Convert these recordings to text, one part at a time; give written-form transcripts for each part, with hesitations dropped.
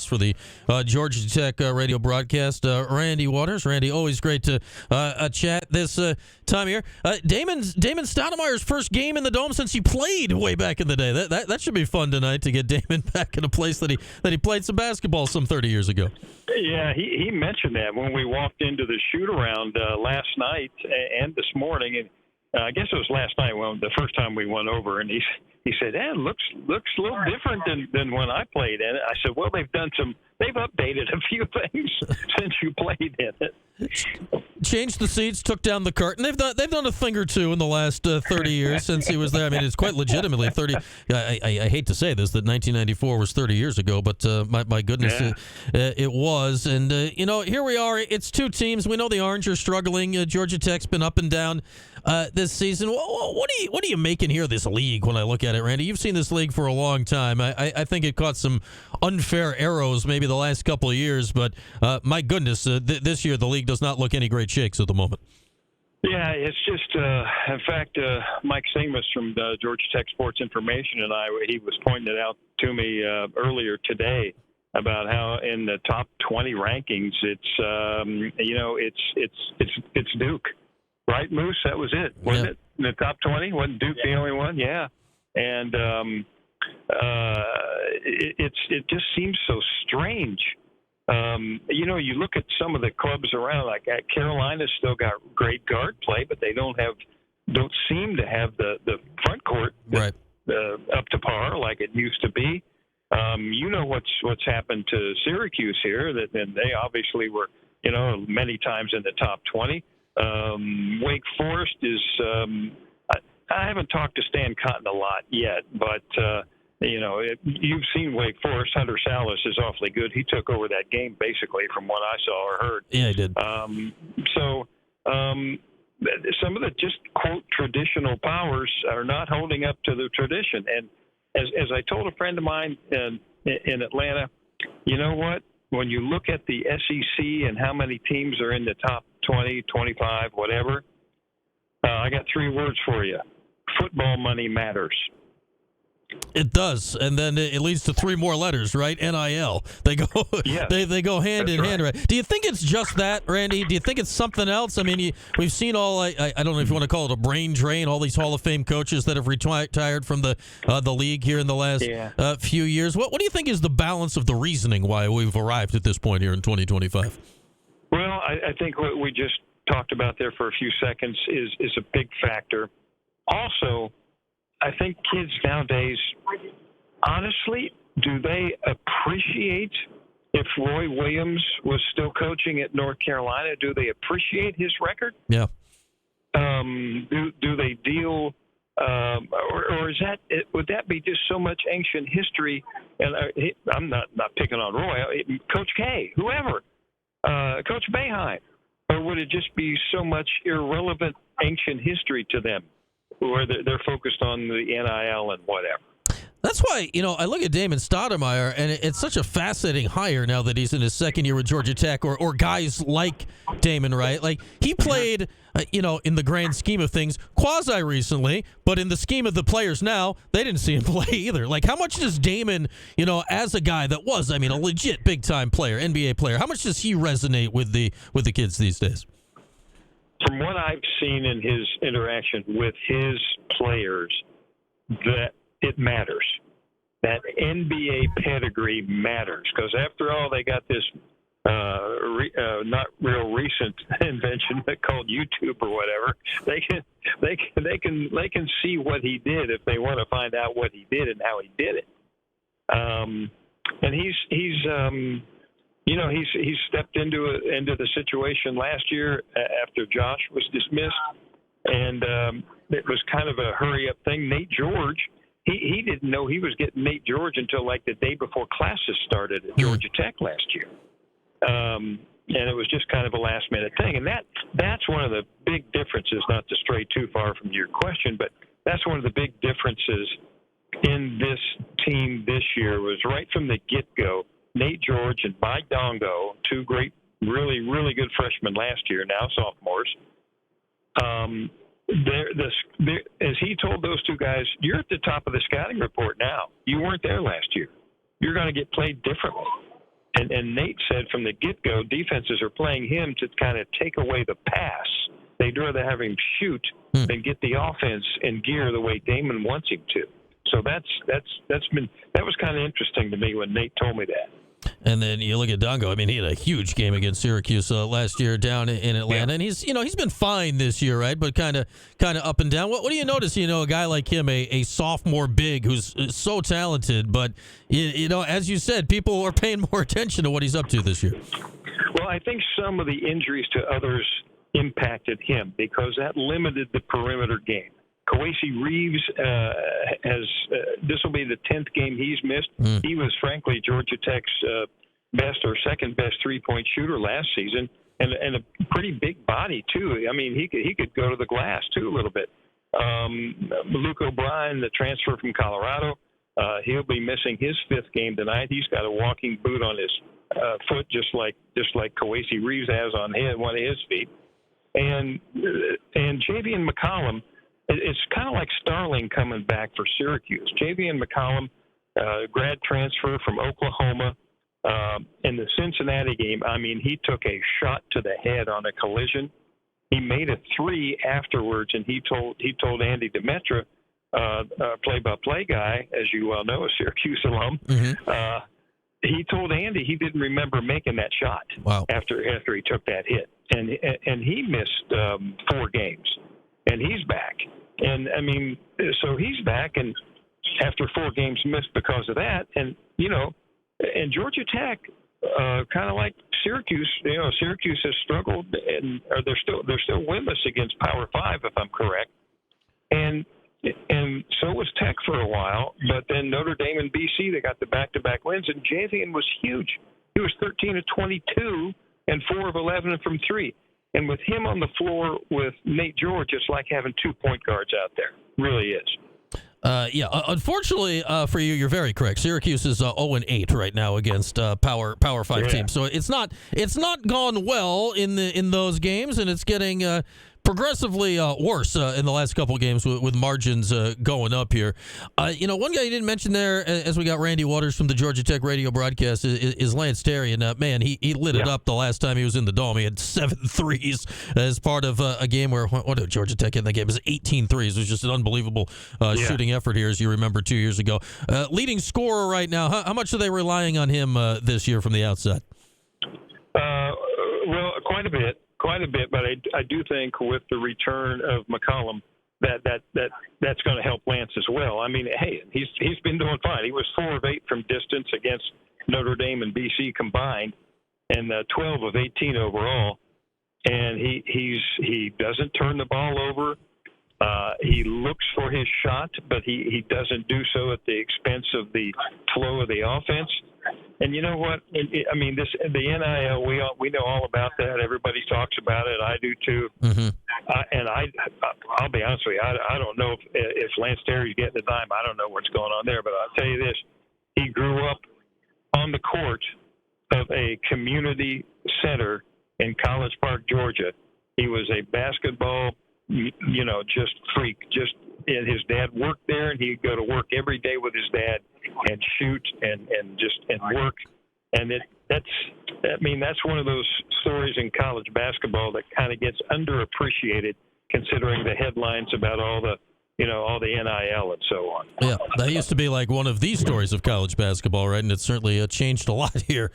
for the Georgia Tech radio broadcast. Randy Waters. Randy, always great to chat this time here. Damon Stoudemire's first game in the Dome since he played way back in the day. That should be fun tonight to get Damon back in a place that he played some basketball some 30 years ago. Yeah, he mentioned that when we walked into the shoot-around last night and this morning, and I guess it was last night, the first time we went over, and he said, looks a little different than when I played in it. I said, well, they've updated a few things since you played in it. Changed the seats, took down the curtain. They've done a thing or two in the last 30 years since he was there. I mean, it's quite legitimately 30. I hate to say this, that 1994 was 30 years ago, but my goodness, yeah. It was. And, here we are. It's two teams. We know the Orange are struggling. Georgia Tech's been up and down this season. What are you making here of this league when I look at it, Randy? You've seen this league for a long time. I think it caught some unfair arrows maybe the last couple of years, but my goodness, this year the league does not look any great shakes at the moment. Yeah, it's just, in fact, Mike Singmus from Georgia Tech Sports Information he was pointing it out to me earlier today about how in the top 20 rankings, it's Duke, right, Moose? That was it, wasn't it? In the top 20, wasn't Duke the only one? Yeah, and it just seems so strange. You look at some of the clubs around, like Carolina's still got great guard play, but they don't seem to have the front court right up to par like it used to be. What's happened to Syracuse here, and they obviously were, many times in the top 20. Wake Forest is, I haven't talked to Stan Cotton a lot yet, but you've seen Wake Forest. Hunter Salas is awfully good. He took over that game basically from what I saw or heard. Yeah, he did. Some of the just quote traditional powers are not holding up to the tradition. And as I told a friend of mine in Atlanta, you know what? When you look at the SEC and how many teams are in the top 20, 25, whatever, I got three words for you. Football money matters. It does, and then it leads to three more letters, right? NIL. They go, yes, they go hand in hand, right? Do you think it's just that, Randy? Do you think it's something else? I mean, we've seen all. I don't know if you want to call it a brain drain. All these Hall of Fame coaches that have retired from the league here in the last few years. What do you think is the balance of the reasoning why we've arrived at this point here in 2025? Well, I think what we just talked about there for a few seconds is a big factor. Also, I think kids nowadays, honestly, do they appreciate if Roy Williams was still coaching at North Carolina? Do they appreciate his record? Yeah. Do they deal, or is that? Would that be just so much ancient history? And I'm not picking on Roy, Coach K, whoever, Coach Boeheim, or would it just be so much irrelevant ancient history to them? Where they're focused on the NIL and whatever. That's why, I look at Damon Stoudemire, and it's such a fascinating hire now that he's in his second year with Georgia Tech, or guys like Damon, right? Like, he played, in the grand scheme of things, quasi-recently, but in the scheme of the players now, they didn't see him play either. Like, how much does Damon, as a guy that was, a legit big-time player, NBA player, how much does he resonate with the kids these days? From what I've seen in his interaction with his players, that it matters. That NBA pedigree matters, because after all, they got this not real recent invention called YouTube or whatever. They can see what he did if they want to find out what he did and how he did it. And he's stepped into the situation last year after Josh was dismissed, and it was kind of a hurry-up thing. Nate George, he didn't know he was getting Nate George until like the day before classes started at Georgia Tech last year, and it was just kind of a last-minute thing. And that's one of the big differences, not to stray too far from your question, but that's one of the big differences in this team this year was right from the get-go. Nate George and Mike Dongo, two great, really, really good freshmen last year, now sophomores. As he told those two guys, you're at the top of the scouting report now. You weren't there last year. You're going to get played differently. and Nate said from the get-go, defenses are playing him to kind of take away the pass. They'd rather have him shoot than get the offense in gear the way Damon wants him to. So that was kind of interesting to me when Nate told me that. And then you look at Dongo. I mean, he had a huge game against Syracuse last year down in Atlanta, and he's been fine this year, right? But kind of up and down. What do you notice? A guy like him, a sophomore big who's so talented, but as you said, people are paying more attention to what he's up to this year. Well, I think some of the injuries to others impacted him because that limited the perimeter game. Kawasi Reeves this will be the 10th game he's missed. He was, frankly, Georgia Tech's best or second best three-point shooter last season, and a pretty big body too. I mean, he could go to the glass too a little bit. Luke O'Brien, the transfer from Colorado, he'll be missing his 5th game tonight. He's got a walking boot on his foot, just like Kawasi Reeves has on one of his feet. And Javian McCollum. It's kind of like Starling coming back for Syracuse. Javian McCollum, grad transfer from Oklahoma, in the Cincinnati game. I mean, he took a shot to the head on a collision. He made a 3 afterwards, and he told Andy Demetra, play-by-play guy, as you well know, a Syracuse alum. He told Andy he didn't remember making that shot. Wow. After he took that hit, and he missed 4 games. And he's back. And, I mean, so he's back, and after 4 games missed because of that. And, and Georgia Tech, kind of like Syracuse, Syracuse has struggled, and they're still winless against Power 5, if I'm correct. And so was Tech for a while. But then Notre Dame and BC, they got the back-to-back wins, and Javian was huge. He was 13 of 22 and 4 of 11 from 3. And with him on the floor with Nate George, it's like having 2 point guards out there. Really is. Unfortunately for you, you're very correct. Syracuse is 0-8 right now against Power 5 teams. So it's not gone well in those games, and it's getting progressively worse in the last couple of games with margins going up here. One guy you didn't mention there, as we got Randy Waters from the Georgia Tech radio broadcast, is Lance Terry. And, man, he lit it up the last time he was in the Dome. He had 7 threes as part of a game where, what did Georgia Tech in that game? It was 18 threes. It was just an unbelievable shooting effort here, as you remember 2 years ago. Leading scorer right now, how much are they relying on him this year from the outside? Well, quite a bit. But I do think with the return of McCollum, that's going to help Lance as well. I mean, hey, he's been doing fine. He was 4 of 8 from distance against Notre Dame and BC combined, and 12 of 18 overall. And he doesn't turn the ball over. He looks for his shot, but he doesn't do so at the expense of the flow of the offense. And you know what? I mean, the NIL, we know all about that. Everybody talks about it. I do too. And I'll be honest with you. I don't know if Lance Terry's getting a dime. I don't know what's going on there. But I'll tell you this: he grew up on the court of a community center in College Park, Georgia. He was a basketball, just freak. And his dad worked there, and he'd go to work every day with his dad and shoot and work. And that's one of those stories in college basketball that kind of gets underappreciated, considering the headlines about all the NIL and so on. Yeah, that used to be like one of the stories of college basketball, right? And it's certainly changed a lot here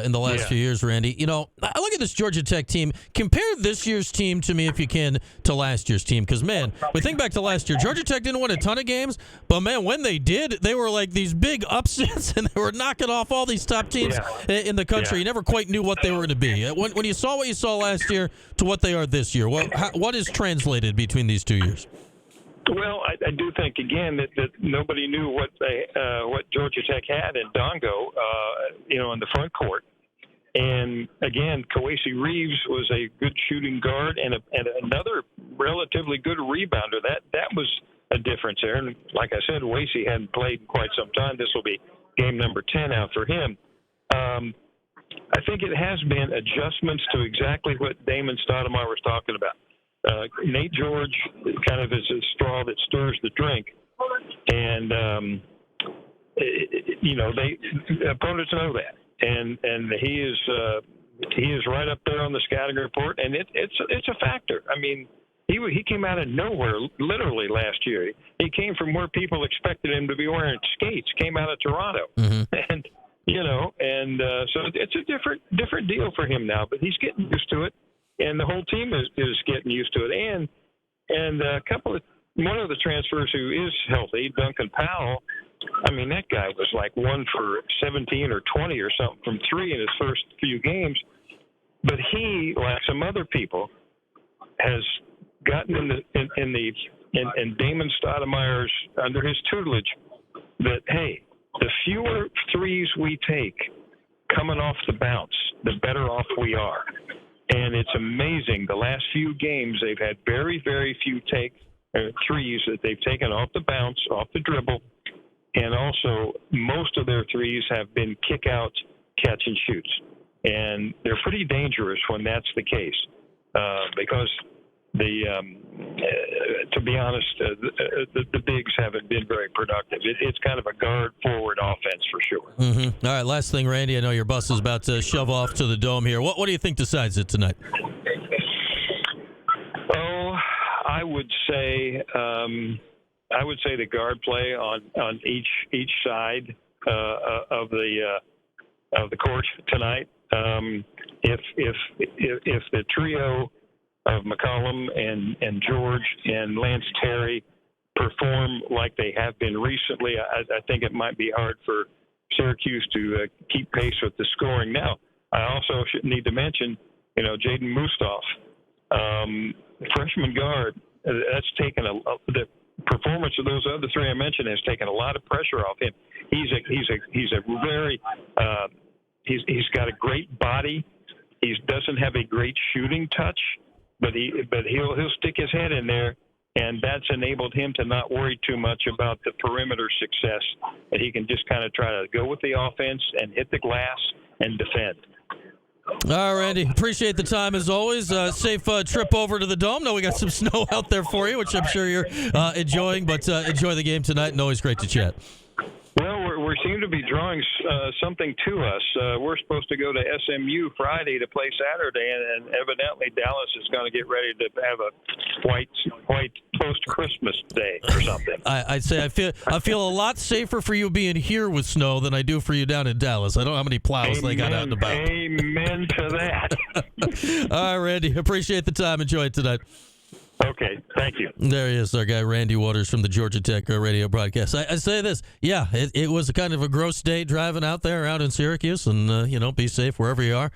in the last few years, Randy. I look at this Georgia Tech team. Compare this year's team to me, if you can, to last year's team. Because, man, we think back to last year. Georgia Tech didn't win a ton of games, but, man, when they did, they were like these big upsets, and they were knocking off all these top teams in the country. You never quite knew what they were going to be. When you saw what you saw last year to what they are this year, what is translated between these 2 years? Well, I do think again that nobody knew what Georgia Tech had in Dongo, in the front court, and again, Kawasi Reeves was a good shooting guard and another relatively good rebounder. That was a difference there. And like I said, Wasey hadn't played in quite some time. This will be game number 10 out for him. I think it has been adjustments to exactly what Damon Stoudemire was talking about. Nate George kind of is a straw that stirs the drink, and the opponents know that. and he is right up there on the scouting report, and it's a factor. I mean, he came out of nowhere literally last year. He came from where people expected him to be wearing skates. Came out of Toronto, and so it's a different deal for him now. But he's getting used to it, and the whole team is getting used to it. And one of the transfers who is healthy, Duncan Powell. I mean, that guy was like 1 for 17 or 20 or something from 3 in his first few games. But he, like some other people, has gotten in Damon Stoudemire's under his tutelage that, hey, the fewer threes we take coming off the bounce, the better off we are. And it's amazing. The last few games, they've had very, very few threes that they've taken off the bounce, off the dribble. And also, most of their threes have been kick out, catch and shoots. And they're pretty dangerous when that's the case, because to be honest, the bigs haven't been very productive. It's kind of a guard-forward offense for sure. Mm-hmm. All right, last thing, Randy. I know your bus is about to shove off to the Dome here. What do you think decides it tonight? Oh, I would say the guard play on each side of the court tonight. If the trio of McCollum and George and Lance Terry perform like they have been recently, I think it might be hard for Syracuse to keep pace with the scoring. Now, I also need to mention, Jaden Mustoff, freshman guard. That's taken the performance of those other three I mentioned has taken a lot of pressure off him. He's got a great body. He doesn't have a great shooting touch, but he'll stick his head in there, and that's enabled him to not worry too much about the perimeter success. And he can just kind of try to go with the offense and hit the glass and defend. All right, Randy. Appreciate the time as always. Safe trip over to the Dome. Know we got some snow out there for you, which I'm sure you're enjoying, but enjoy the game tonight, and always great to chat. Well, we seem to be drawing something to us. We're supposed to go to SMU Friday to play Saturday, and evidently Dallas is going to get ready to have a white post-Christmas day or something. I'd say I feel a lot safer for you being here with snow than I do for you down in Dallas. I don't know how many plows they got out and about. Amen to that. All right, Randy. Appreciate the time. Enjoy it tonight. Okay, thank you. There he is, our guy Randy Waters from the Georgia Tech radio broadcast. I say this, it was a kind of a gross day driving out there, out in Syracuse, and be safe wherever you are.